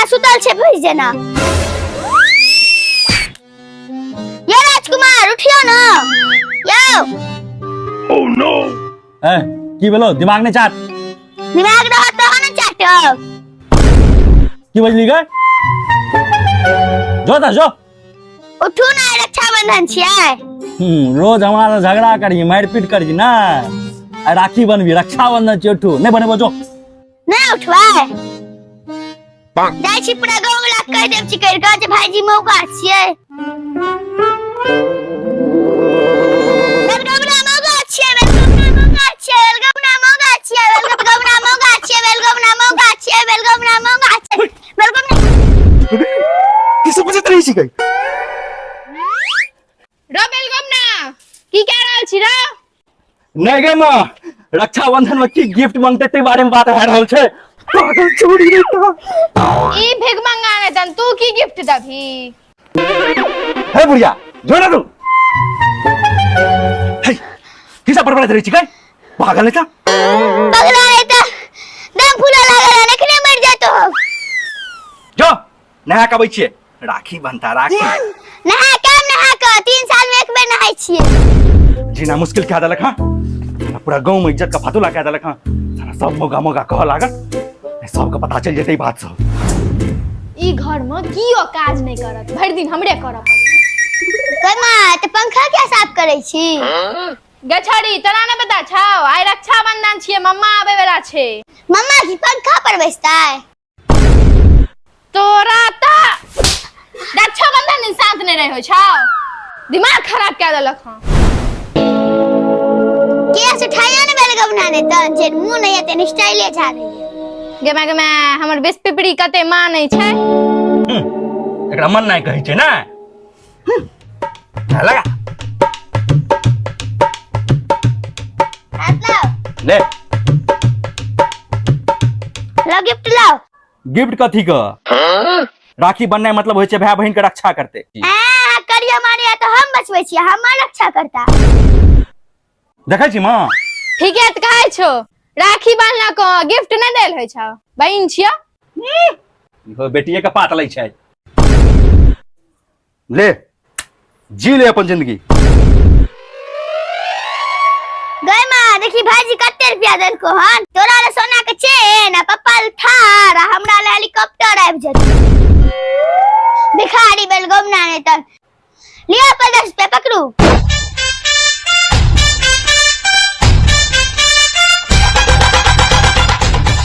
सुतल छे भेज देना। ये राजकुमार उठियो ना। यो ओह नो ए की बोलो दिमाग ने चाट दिमाग रहा तो ना चाटो की बजली गए जो था जो उठू ना रक्षाबंधन छियै। रोज हमारा झगड़ा करी मारपीट करी ना राखी बनबी रक्षाबंधन चोटू नहीं बने बजो नहीं उठवाय जाय छी पूरा गांव वाला कह देब छी कर के जे भाईजी मौका छियै। वेलगमना मौका छियै वेलगमना मौका छियै वेलगमना मौका छियै वेलगमना मौका छियै वेलगमना मौका छियै वेलगमना मौका छियै वेलगमना किसे बजत रही छी गई रो बेलगमना की कह रहल छी रो नहीं गे मां रक्षाबंधन में की गिफ्ट मांगते ते बारे में बात हो रहल छे पागल छोड़ी रे ई भिख मंगाने तन तू की गिफ्ट दभी हे बुढ़िया जो ना तू हे किसा पर रही छी गई पागल नहीं था पगला रे त दम फूला लागल नखने मर जातो जो नहा कबै छिए राखी बनता राखी नहा के 3 साल में एक बेर नहाय छियै। जीना मुश्किल क्या देलक हां पूरा गांव में इज्जत का फातुला क्या देलक हां सारा सब मोगा मोगा कह लागल सबके पता चल जेतै बात सब ई घर में कियो काज नहीं करत भर दिन हमरे करऽ पड़त। गई मां त पंखा क्या साफ करै छी गछड़ी तना न पता छौ आइ रक्षाबंधन छिए मम्मा आबे वाला छे। मम्मा की पंखा पर बैसताय तोरा त रक्षाबंधन दिन शांत नहीं रहो छौ दिमाग खराब क्या देलक हां के से ठाया ने बेलगमना ने त जे मुंह नहीं एते स्टाइले छा रही गे मैं हमर बेस पिपड़ी कते मानै छै एकरा मन नहीं कहै छै ना लगा हाथ लाओ ले लो गिफ्ट लाओ गिफ्ट कथी का राखी बनने मतलब होय छै भाई बहन के रक्षा करते करिया मारे तो हम बचबै छी हमर रक्षा करता देखै छी मां ठीक है त कहै छौ राखी बांधला को गिफ्ट नहीं देल होय छौ बहिन छिया इहो बेटिए के पात लै छै ले जी ले अपन जिंदगी गई मां देखी भाईजी कते रुपया देल को हन तोरा ले सोना के चेन पप्पा ले थार हमरा ले हेलीकॉप्टर आबि जत भिखारी बेलगमना ने त लिया 50 रुपया पकड़ू